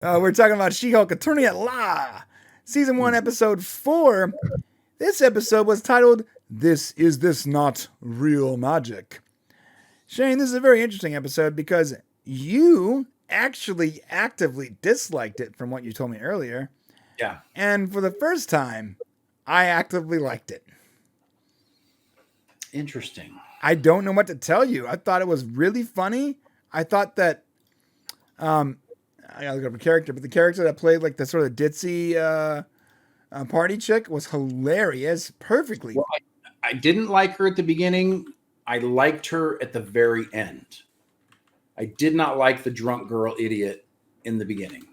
We're talking about She-Hulk Attorney at Law, Season 1, Episode 4. This episode was titled, This Not Real Magic? Shane, this is a very interesting episode because you actually actively disliked it from what you told me earlier. Yeah. And for the first time, I actively liked it. Interesting. I don't know what to tell you. I thought it was really funny. I thought that, I gotta look up a character, but the character that played like the sort of ditzy party chick was hilarious, perfectly. Well, I didn't like her at the beginning. I liked her at the very end. I did not like the drunk girl idiot in the beginning.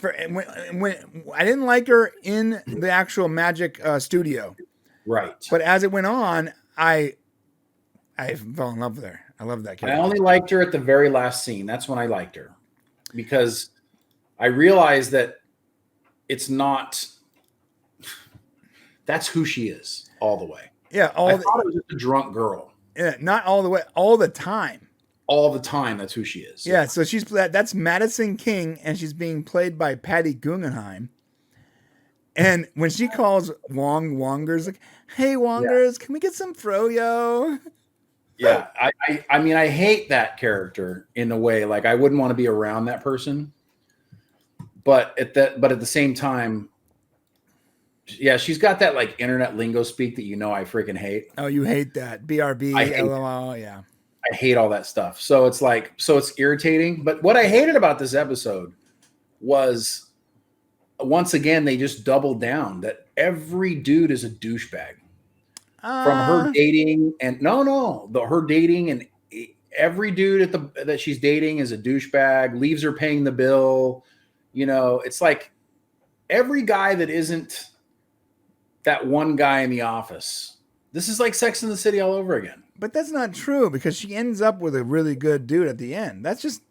When I didn't like her in the actual magic studio, right? But as it went on, I fell in love with her. I love that character. I only liked her at the very last scene. That's when I liked her, because I realized that it's not. That's who she is all the way. Yeah, I thought it was just a drunk girl. Yeah, not all the way, all the time. All the time, that's who she is. Yeah, so that's Madison King, and she's being played by Patty Guggenheim. And when she calls Wongers, like, "Hey Wongers, can we get some froyo?" Yeah, I mean, I hate that character in a way. Like, I wouldn't want to be around that person. But at the same time, yeah, she's got that like internet lingo speak that I freaking hate. Oh, you hate that. BRB, LOL, yeah. I hate all that stuff. So it's irritating. But what I hated about this episode was, once again, they just doubled down that every dude is a douchebag. From her dating and her dating, and every dude that she's dating is a douchebag, leaves her paying the bill. It's like every guy that isn't that one guy in the office. This is like Sex and the City all over again. But that's not true, because she ends up with a really good dude at the end. That's just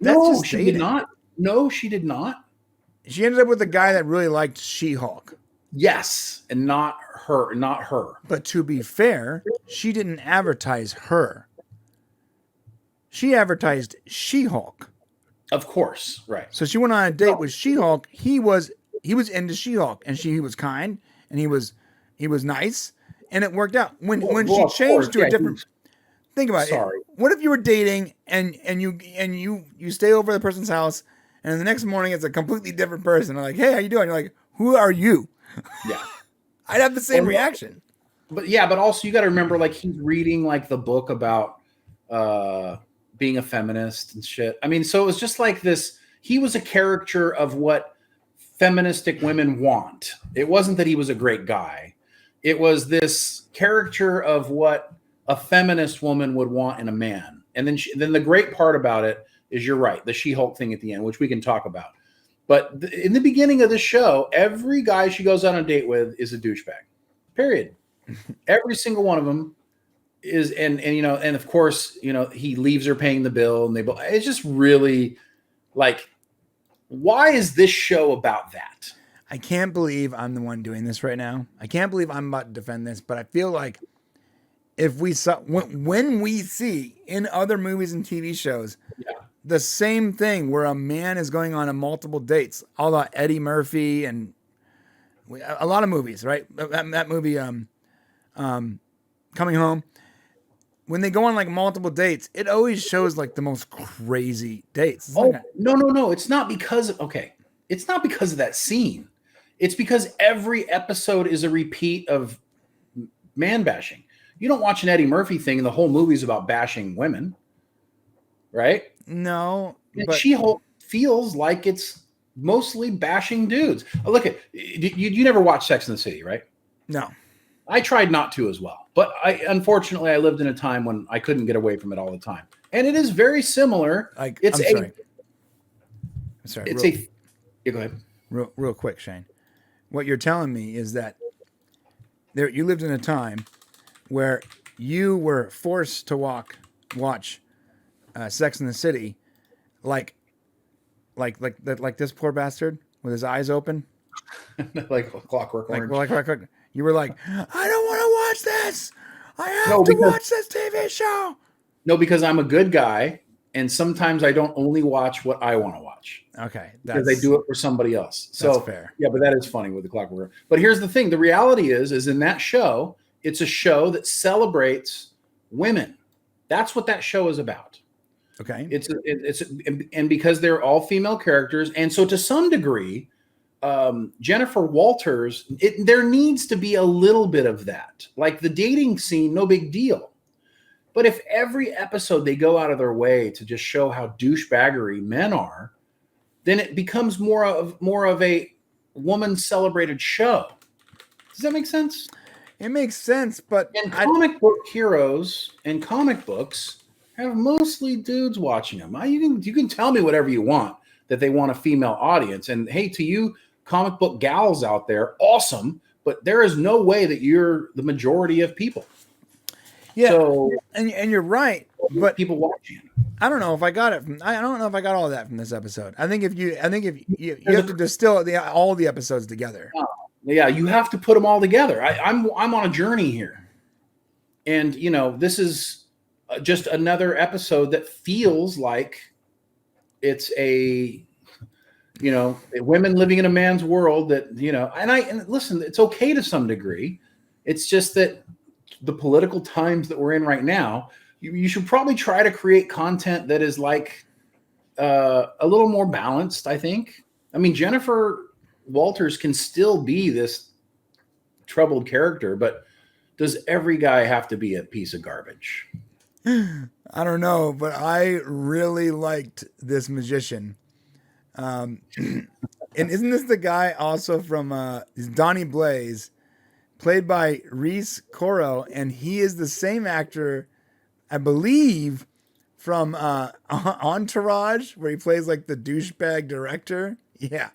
she did not. No, she did not. She ended up with a guy that really liked She-Hulk. Yes, and not her. But to be fair, she didn't advertise her. She advertised She-Hulk. Of course, right. So she went on a date with She-Hulk. He was into She-Hulk, and he was kind, and he was nice, and it worked out. When she changed to a different. Think about it. What if you were dating and you stay over at the person's house, and the next morning it's a completely different person? They're like, "Hey, how you doing?" You're like, "Who are you?" Yeah, I'd have the same reaction. But also you got to remember, like, he's reading like the book about being a feminist and shit. I mean, so it was just like this. He was a caricature of what feministic women want. It wasn't that he was a great guy. It was this caricature of what a feminist woman would want in a man. And then the great part about it is, you're right, the She-Hulk thing at the end, which we can talk about. But in the beginning of the show, every guy she goes on a date with is a douchebag. Period. Every single one of them is, and of course, he leaves her paying the bill, and it's just really like, why is this show about that? I can't believe I'm the one doing this right now. I can't believe I'm about to defend this, but I feel like if we saw, when we see in other movies and TV shows, the same thing where a man is going on multiple dates, a la Eddie Murphy and a lot of movies, right? That movie, Coming Home, when they go on like multiple dates, it always shows like the most crazy dates. No. It's not because of that scene. It's because every episode is a repeat of man bashing. You don't watch an Eddie Murphy thing and the whole movie is about bashing women, right? No. But She-Hulk feels like it's mostly bashing dudes. Look at you. Never watched Sex and the City, right? No. I tried not to as well, but unfortunately I lived in a time when I couldn't get away from it all the time, and it is very similar. I'm sorry. Go ahead. Real quick, Shane. What you're telling me is that you lived in a time where you were forced to watch Sex and the City, like this poor bastard with his eyes open, like Clockwork Orange. Like you were like, I don't want to watch this. I have to watch this TV show. No, because I'm a good guy and sometimes I don't only watch what I want to watch. Okay, because they do it for somebody else. So that's fair. Yeah, but that is funny with the Clockwork. But here's the thing: the reality is in that show, it's a show that celebrates women. That's what that show is about. Okay, and because they're all female characters, and so to some degree, Jennifer Walters, there needs to be a little bit of that, like the dating scene, no big deal. But if every episode they go out of their way to just show how douchebaggery men are, then it becomes more of a woman celebrated show. Does that make sense? It makes sense, but comic book heroes and comic books have mostly dudes watching them. You can tell me whatever you want that they want a female audience, and hey, to you comic book gals out there, awesome. But there is no way that you're the majority of people. Yeah, so, and you're right, but people watching. I don't know if I got it I don't know if I got all of that from this episode. I think if you have to distill all the episodes together. Yeah, you have to put them all together. I'm on a journey here, and this is just another episode that feels like it's a women living in a man's world that and listen, it's okay to some degree. It's just that the political times that we're in right now, you should probably try to create content that is like a little more balanced, I think. I mean, Jennifer Walters can still be this troubled character, but does every guy have to be a piece of garbage? I don't know, but I really liked this magician. And isn't this the guy also from Donnie Blaze, played by Reese Coro, and he is the same actor, I believe, from Entourage, where he plays like the douchebag director. Yeah.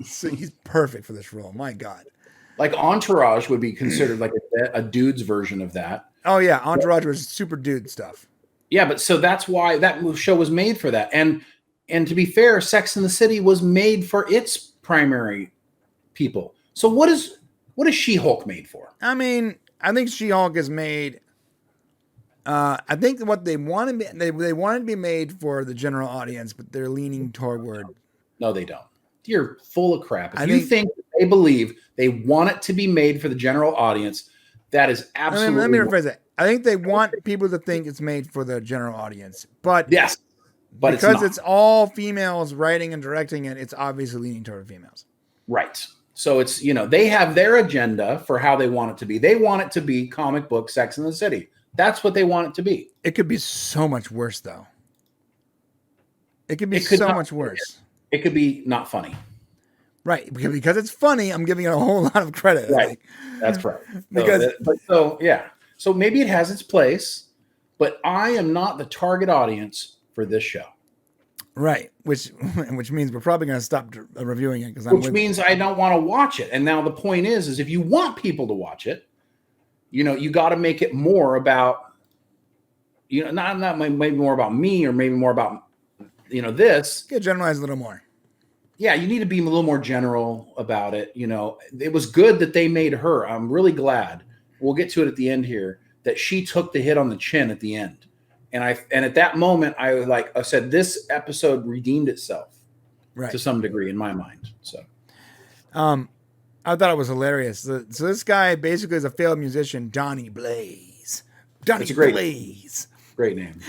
So he's perfect for this role. My God. Like Entourage would be considered like a dude's version of that. Oh yeah. Entourage was super dude stuff. Yeah. But so that's why that show was made for that. And to be fair, Sex and the City was made for its primary people. So what is She-Hulk made for? I mean, I think She-Hulk is made. I think what they wanted to be made for the general audience, but they're leaning toward. No, they don't. You're full of crap. If you think they believe they want it to be made for the general audience, that is absolutely. Let me rephrase it. I think they want people to think it's made for the general audience, but yes, but because it's all females writing and directing it, it's obviously leaning toward females. Right. So it's they have their agenda for how they want it to be. They want it to be comic book Sex and the City. That's what they want it to be. It could be so much worse, though. It could be so much worse. It could be not funny. Right. Because it's funny, I'm giving it a whole lot of credit. Right. That's right. So maybe it has its place, but I am not the target audience for this show. Right. Which means we're probably going to stop reviewing it. Which means I don't want to watch it. And now the point is if you want people to watch it, you got to make it more about, not maybe more about me or maybe more about, this. Get generalized a little more. Yeah, you need to be a little more general about it. It was good that they made her. I'm really glad. We'll get to it at the end here, that she took the hit on the chin at the end. And at that moment, I said, this episode redeemed itself to some degree in my mind. So, I thought it was hilarious. So this guy basically is a failed musician, Donnie Blaze. Donnie Blaze. Great name.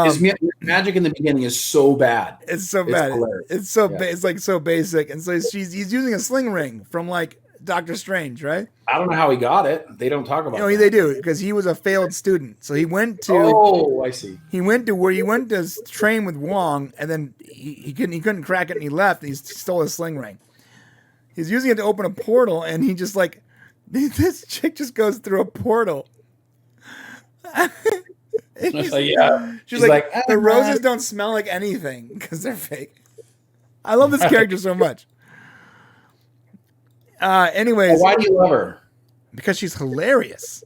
His magic in the beginning is so bad. It's so bad. It's so it's like so basic. And so he's using a sling ring from like Doctor Strange, right? I don't know how he got it. They don't talk about it. No, they do, because he was a failed student. So he went to. Oh, I see. He went to train with Wong, and then he couldn't crack it, and he left. And he stole his sling ring. He's using it to open a portal, and he just this chick just goes through a portal. She's like the roses don't smell like anything because they're fake. I love this character so much. Anyways, why do you love her? Because she's hilarious.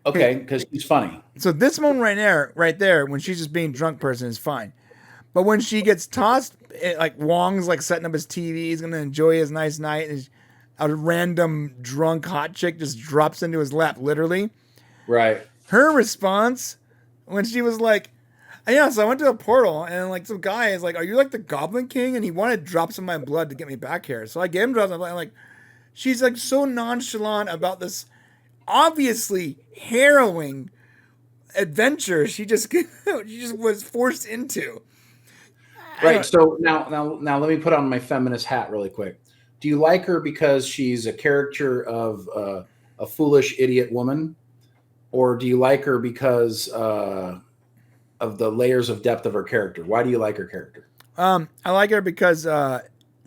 Okay, because she's funny. So this moment right there, when she's just being a drunk person, is fine. But when she gets tossed, like Wong's like setting up his TV, he's gonna enjoy his nice night, and a random drunk hot chick just drops into his lap, literally. Right. Her response when she was like, Yeah, so I went to a portal, and like some guy is like, "Are you like the Goblin King?" And he wanted drops of my blood to get me back here. So I gave him drops of my blood. Like, she's like so nonchalant about this obviously harrowing adventure she just she just was forced into. Right. So now let me put on my feminist hat really quick. Do you like her because she's a caricature of a foolish idiot woman, or do you like her because of the layers of depth of her character? Why do you like her character? I like her because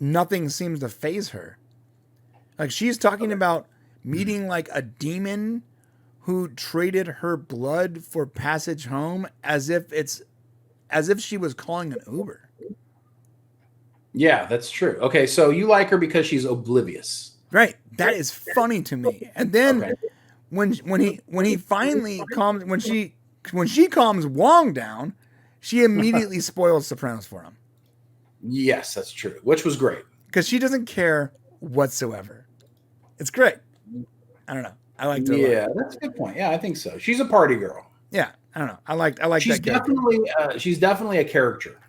nothing seems to faze her. Like she's talking about meeting like a demon who traded her blood for passage home as if she was calling an Uber. Yeah, that's true. Okay, so you like her because she's oblivious. Right. That is funny to me. And then when he finally calms when she calms Wong down, she immediately spoils Sopranos for him. Yes, that's true. Which was great. Because she doesn't care whatsoever. It's great. I don't know. I liked her. Yeah, that's a good point. Yeah, I think so. She's a party girl. Yeah, I don't know. I like she's that character. She's definitely a character.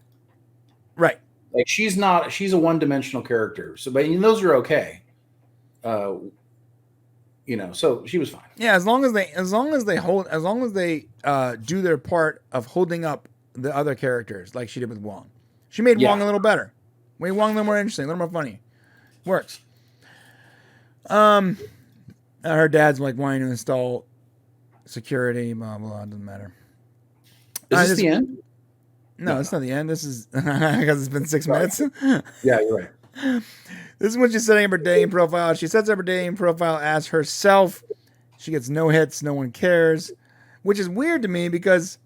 Right. Like she's a one-dimensional character. So, but those are okay. So she was fine. Yeah, as long as they do their part of holding up the other characters like she did with Wong. She made Wong a little better. Made Wong a little more interesting, a little more funny. Works. Her dad's like wanting to install security, blah blah, doesn't matter. Is this the end? No, it's not the end. This is because it's been 6 minutes. Yeah, you're right. This is when she's setting up her dating profile. She sets up her dating profile as herself. She gets no hits, no one cares, which is weird to me because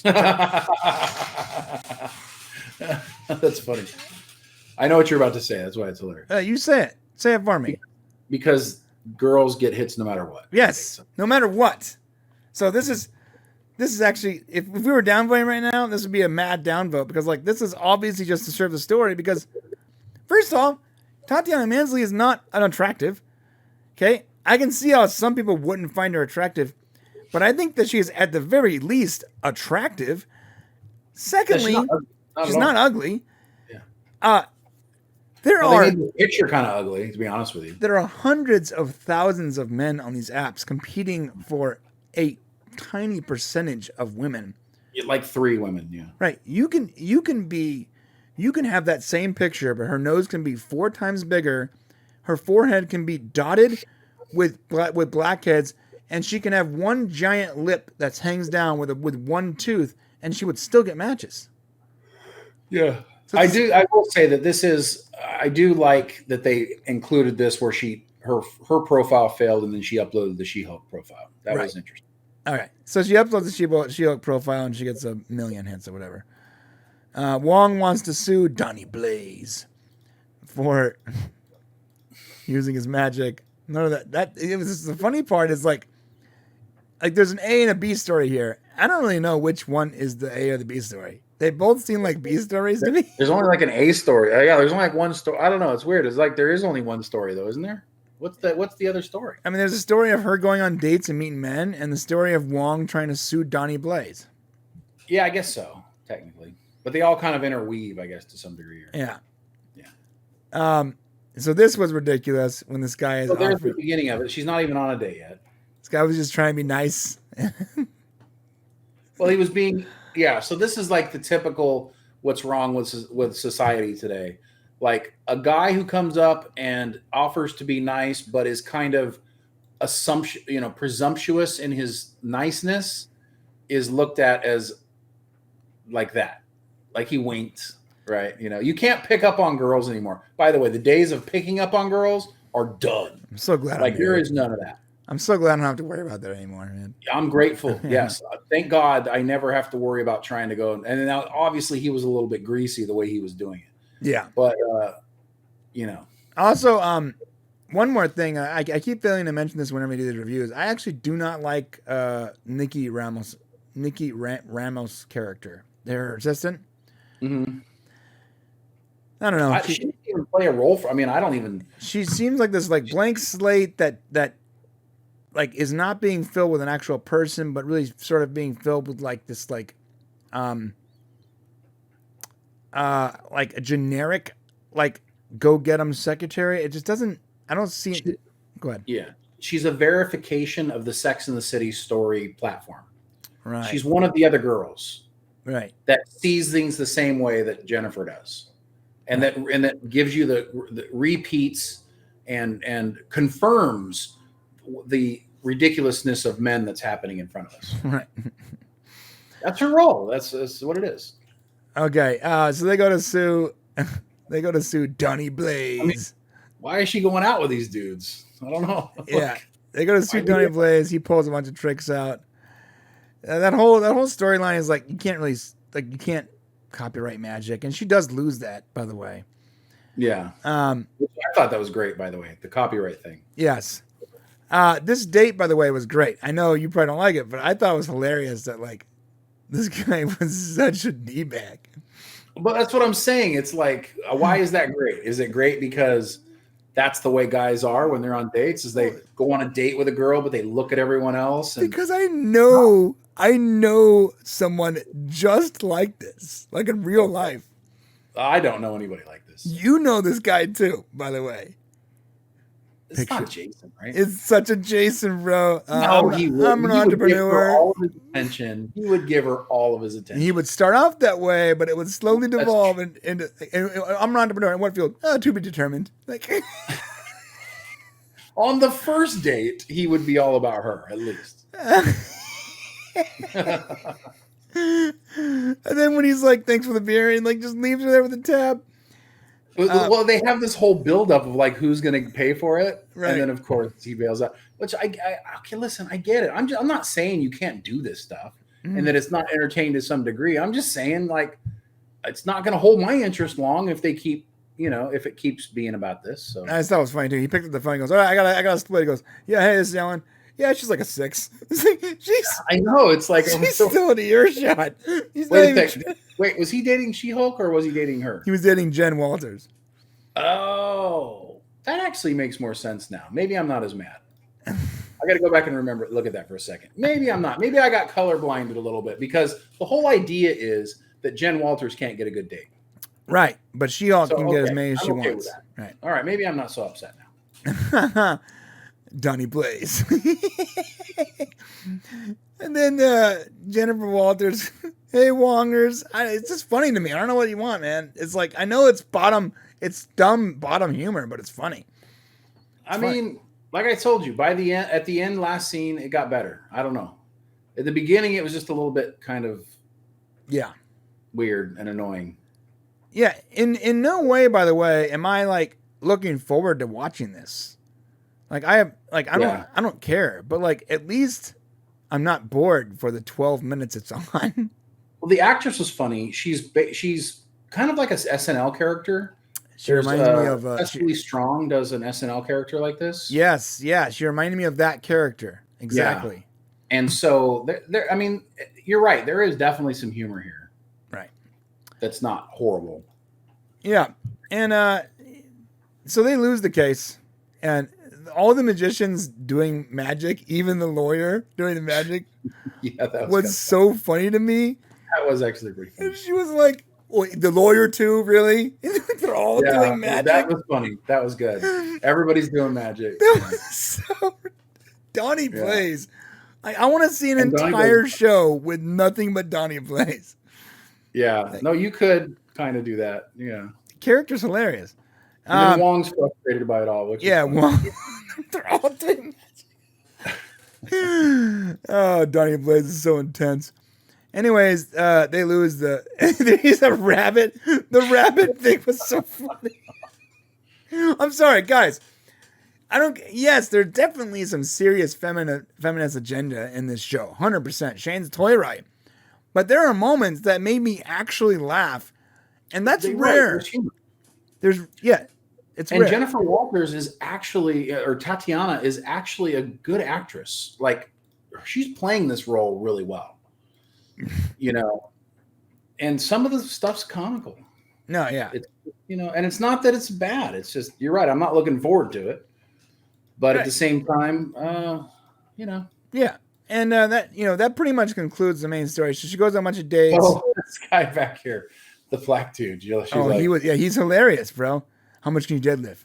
that's funny. I know what you're about to say. That's why it's hilarious. You say it. Say it for me. Because girls get hits no matter what. Yes, no matter what. So this is actually, if we were downvoting right now, this would be a mad downvote because like this is obviously just to serve the story because first off, Tatiana Mansley is not unattractive. Okay, I can see how some people wouldn't find her attractive, but I think that she is at the very least attractive. Secondly, she's not ugly. Yeah. There are the picture kind of ugly, to be honest with you. There are hundreds of thousands of men on these apps competing for a tiny percentage of women. Like 3 women, yeah. Right. You can have that same picture, but her nose can be 4 times bigger. Her forehead can be dotted with blackheads, and she can have one giant lip that hangs down with one tooth, and she would still get matches. Yeah. So I will say that this is. I do like that they included this where her profile failed and then she uploaded the She-Hulk profile. That was interesting. All right. So she uploads the She-Hulk profile and she gets 1 million hits or whatever. Wong wants to sue Donnie Blaze for using his magic. None of that. It was the funny part is like there's an A and a B story here. I don't really know which one is the A or the B story. They both seem like B stories to me. There's only like an A story. Yeah, there's only like one story. I don't know. It's weird. It's like there is only one story though, isn't there? What's the other story? I mean, there's a story of her going on dates and meeting men, and the story of Wong trying to sue Donnie Blaze. Yeah, I guess so, technically. But they all kind of interweave, I guess, to some degree. Yeah. So this was ridiculous when this guy is. So there's the beginning of it. She's not even on a date yet. This guy was just trying to be nice. Well, he was being. Yeah, so this is like the typical what's wrong with society today. Like a guy who comes up and offers to be nice, but is kind of presumptuous in his niceness, is looked at as like that. Like he winked, right? You can't pick up on girls anymore. By the way, the days of picking up on girls are done. I'm so glad. Like there is none of that. I'm so glad I don't have to worry about that anymore, man. I'm grateful. Yes. Thank God I never have to worry about trying to go. And now, obviously, he was a little bit greasy the way he was doing it. Yeah. But, Also, one more thing. I keep failing to mention this whenever we do these reviews. I actually do not like Nikki Ramos' character, their assistant. Mm-hmm. I don't know. She didn't even play a role I don't even. She seems like this blank slate that like is not being filled with an actual person, but really sort of being filled with like this like a generic like go get 'em secretary. It just doesn't. I don't see it. Go ahead. Yeah, she's a verification of the Sex and the City story platform. Right. She's one of the other girls. Right. That sees things the same way that Jennifer does, and that gives you the repeats and confirms the ridiculousness of men that's happening in front of us. Right. That's her role. That's what it is. Okay. So they go to sue. They go to sue Downey Blaze. I mean, why is she going out with these dudes? I don't know. Yeah. They go to sue Downey Blaze. He pulls a bunch of tricks out. That whole storyline is like you can't copyright magic, and she does lose that, by the way. Yeah. I thought that was great, by the way, the copyright thing. Yes. This date, by the way, was great. I know you probably don't like it, but I thought it was hilarious that like this guy was such a D-bag. But that's what I'm saying. It's like, why is that great? Is it great because that's the way guys are when they're on dates? Is they go on a date with a girl, but they look at everyone else? Because I know someone just like this, like in real life. I don't know anybody like this. You know this guy too, by the way. It's not Jason, right? It's such a Jason, bro. No, I'm an entrepreneur. All of his attention. He would give her all of his attention. He would start off that way, but it would slowly devolve into I'm an entrepreneur. In what field? To be determined. Like on the first date, he would be all about her, at least. And then when he's like, "Thanks for the beer," and like just leaves her there with the tab. Well, they have this whole buildup of like who's going to pay for it, right. And then of course he bails out. Which okay, listen, I get it. I'm not saying you can't do this stuff and that it's not entertaining to some degree. I'm just saying like it's not going to hold my interest long if they keep, if it keeps being about this. So I thought it was funny too. He picked up the phone and goes, "All right, I got a split." He goes, "Yeah, hey, this is Ellen." Yeah, she's like a 6. It's like, I know. It's like she's still in the earshot. Wait, was he dating She-Hulk or was he dating her? He was dating Jen Walters. Oh, that actually makes more sense now. Maybe I'm not as mad. I got to go back and look at that for a second. Maybe I'm not. Maybe I got color blinded a little bit because the whole idea is that Jen Walters can't get a good date. Right, but She-Hulk can get as many as she wants. Right. All right, maybe I'm not so upset now. Downey Blaze. And then Jennifer Walters, hey Wongers. It's just funny to me. I don't know what you want, man. It's like I know it's dumb bottom humor, but it's funny. I mean, like I told you, at the end, last scene, it got better. I don't know. At the beginning, it was just a little bit kind of weird and annoying. Yeah, in no way, by the way, am I like looking forward to watching this. Like I don't care, but like at least I'm not bored for the 12 minutes it's on. Well, the actress was funny. She's kind of like a SNL character. She reminds me of Cecily Strong does an SNL character like this. Yes, yeah, she reminded me of that character exactly. Yeah. And so there. I mean, you're right. There is definitely some humor here. Right. That's not horrible. Yeah, and so they lose the case, and all the magicians doing magic, even the lawyer doing the magic, that was so funny to me. That was actually pretty funny. And she was like, the lawyer too, really? They're all doing magic. That was funny. That was good. Everybody's doing magic. That was so Downey Blaze. I want to see an entire show with nothing but Downey Blaze. Yeah. No, you could kind of do that. Yeah. The character's hilarious. And then Wong's frustrated by it all. Which Wong. They're all doing magic. Oh, Downey Blaze is so intense. Anyways, they lose he's a rabbit. The rabbit thing was so funny. I'm sorry, guys. Yes, there's definitely some serious feminist agenda in this show. 100%. Shane's totally right. But there are moments that made me actually laugh. And that's rare. It's and rare. Jennifer Walters is actually, or Tatiana is actually a good actress. Like, she's playing this role really well. And some of the stuff's comical. No, yeah. It's, and it's not that it's bad. It's just, you're right. I'm not looking forward to it. But at the same time, Yeah. And that pretty much concludes the main story. So she goes on a bunch of dates. Oh, this guy back here, the black dude. He's hilarious, bro. How much can you deadlift?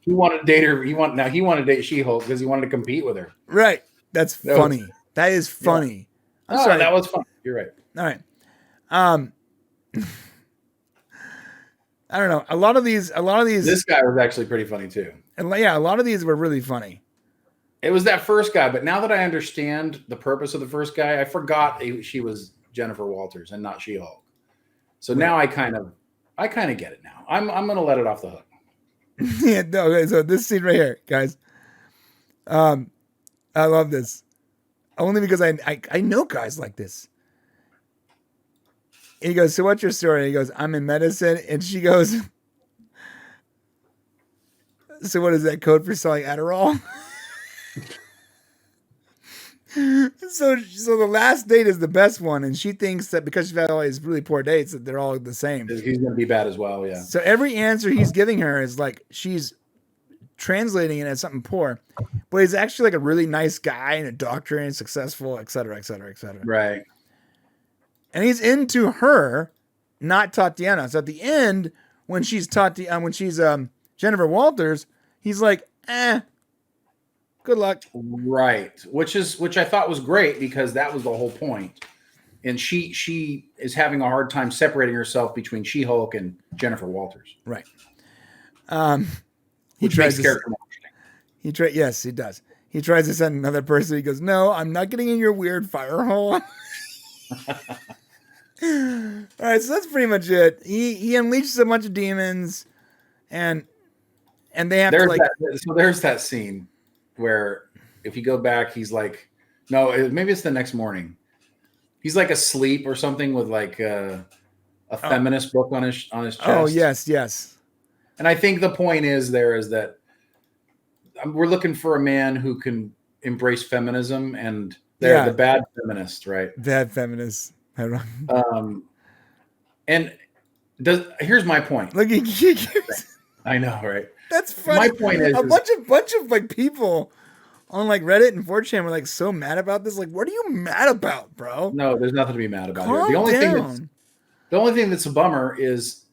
He wanted to date her. He wanted to date She-Hulk because he wanted to compete with her. Right. That's funny. That is funny. Yeah. I'm sorry. That was funny. You're right. All right. I don't know. A lot of these. This guy was actually pretty funny too. And yeah, a lot of these were really funny. It was that first guy, but now that I understand the purpose of the first guy, I forgot she was Jennifer Walters and not She-Hulk. So now I kind of get it now. I'm gonna let it off the hook. Yeah, no. Okay, so this scene right here, guys. I love this. Only because I know guys like this. And he goes, so what's your story? And he goes, I'm in medicine. And she goes, so what is that code for selling Adderall? So the last date is the best one. And she thinks that because she's had all these really poor dates that they're all the same. He's going to be bad as well, yeah. So every answer he's giving her is like, she's translating it as something poor. But he's actually like a really nice guy and a doctor and successful, et cetera, et cetera, et cetera. Right. And he's into her, not Tatiana. So at the end, when she's Jennifer Walters, he's like, good luck. Right. Which I thought was great because that was the whole point. And she is having a hard time separating herself between She-Hulk and Jennifer Walters. Right. Which makes character more interesting. Yes, he does. He tries to send another person. He goes, no, I'm not getting in your weird fire hole. All right, so that's pretty much it. He unleashes a bunch of demons, and they have there's that scene where if you go back, he's like, no, maybe it's the next morning. He's like asleep or something with like a feminist book on his chest. Oh yes. And I think the point is that we're looking for a man who can embrace feminism, and they're the bad feminist, right? Bad feminist. And here's my point. Look, I know, right? That's funny. My point is a bunch of like people on like Reddit and 4chan were like so mad about this. Like, what are you mad about, bro? No, there's nothing to be mad about here. The only thing that's a bummer is,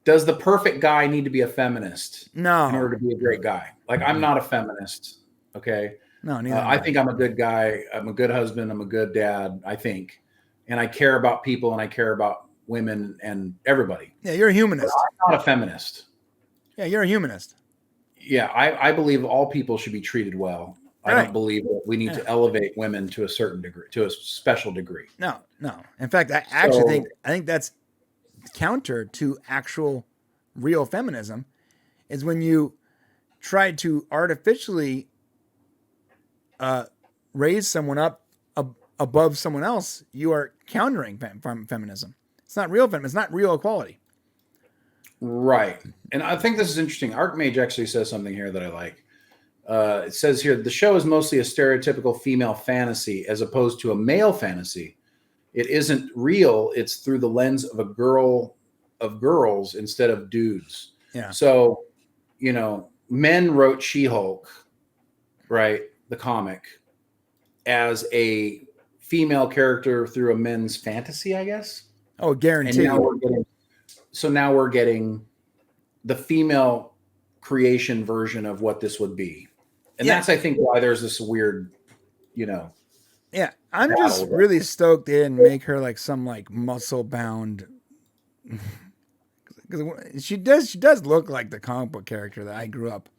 does the perfect guy need to be a feminist? No. In order to be a great guy? Like, I'm not a feminist. Okay. No, neither. I think I'm a good guy. I'm a good husband. I'm a good dad, I think. And I care about people and I care about women and everybody. Yeah, you're a humanist. But I'm not a feminist. Yeah, you're a humanist. Yeah, I believe all people should be treated well. I don't believe that we need to elevate women to a certain degree, to a special degree. No. In fact, I actually think that's counter to actual real feminism, is when you try to artificially raise someone up above someone else, you are countering feminism. It's not real feminism. It's not real equality. Right. And I think this is interesting. Archmage actually says something here that I like. It says here, the show is mostly a stereotypical female fantasy as opposed to a male fantasy. It isn't real. It's through the lens of of girls instead of dudes. Yeah. So, men wrote She-Hulk, right? The comic, as a female character through a men's fantasy, I guess. Oh, guaranteed. And now we're getting the female creation version of what this would be. And that's, I think, why there's this weird, Yeah, I'm just really stoked they didn't make her like some like muscle bound. Because she does look like the comic book character that I grew up.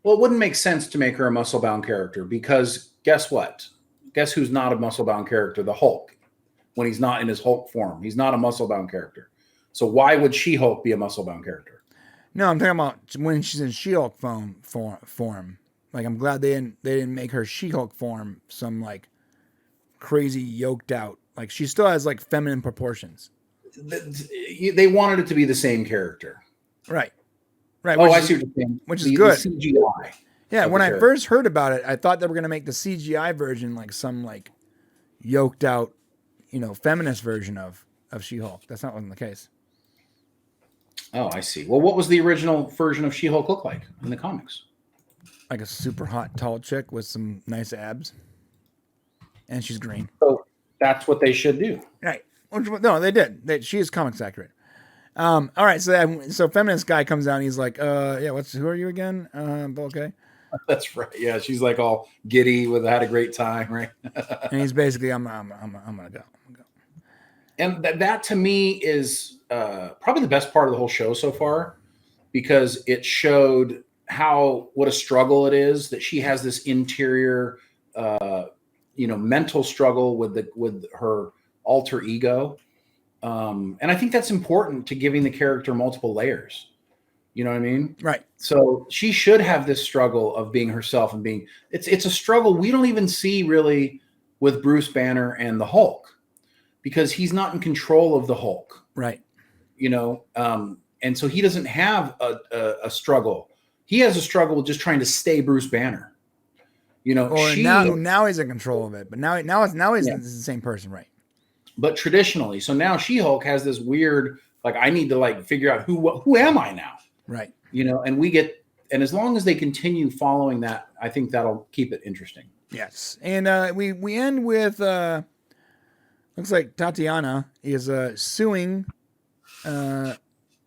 Well, it wouldn't make sense to make her a muscle bound character because guess what? Guess who's not a muscle bound character? The Hulk. When he's not in his Hulk form, he's not a muscle bound character. So why would She-Hulk be a muscle bound character? No, I'm talking about when she's in She-Hulk form. Like, I'm glad they didn't make her She-Hulk form some like crazy yoked out. Like, she still has like feminine proportions. They wanted it to be the same character. Right. Oh, I see what you're saying. Which is good. The CGI. Yeah, when I first heard about it, I thought they were going to make the CGI version like some like yoked out, feminist version of She-Hulk. That's not wasn't the case. Oh, I see. Well, what was the original version of She-Hulk look like in the comics? like a super hot tall chick with some nice abs, and she's green. So that's what they should do. Right? No, they did. She is comics accurate. All right, so feminist guy comes out and he's like, yeah, who are you again? Okay. That's right. Yeah, she's like all giddy with had a great time, right? And he's basically, I'm gonna go. And that to me is probably the best part of the whole show so far, because it showed what a struggle it is that she has this interior, mental struggle with her alter ego. And I think that's important to giving the character multiple layers. You know what I mean? Right. So she should have this struggle of being herself and it's a struggle we don't even see really with Bruce Banner and the Hulk, because he's not in control of the Hulk. Right. And so he doesn't have a struggle. He has a struggle with just trying to stay Bruce Banner. Now he's in control of it, but now he's the same person, right? But traditionally, so now She-Hulk has this weird, I need to figure out who am I now? Right. And as long as they continue following that, I think that'll keep it interesting. Yes. And we end with looks like Tatiana is suing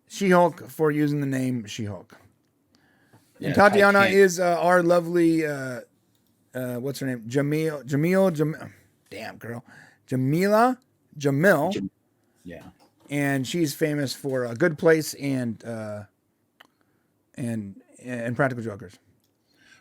She-Hulk for using the name She-Hulk. And Yeah, Tatiana is our lovely what's her name? Jamil. Damn girl. Jamil. Yeah. And she's famous for A Good Place and Practical Jokers.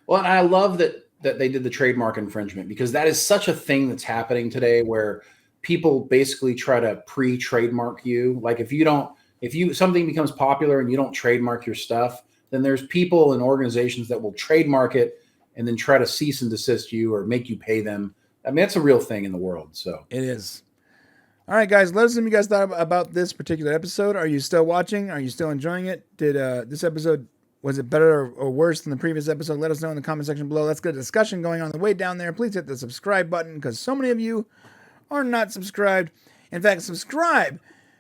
Well, and I love that they did the trademark infringement, because that is such a thing that's happening today, where people basically try to pre-trademark you. Like if something becomes popular and you don't trademark your stuff, then there's people and organizations that will trademark it and then try to cease and desist you or make you pay them. I mean, that's a real thing in the world. So it is. All right, guys, let us know what you guys thought about this particular episode. Are you still watching? Are you still enjoying it? Did this episode, was it better or worse than the previous episode? Let us know in the comment section below. Let's get a discussion going on the way down there. Please hit the subscribe button, because so many of you are not subscribed. In fact, subscribe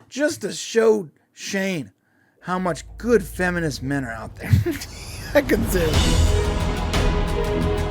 just to show Shane how much good feminist men are out there. I consider it.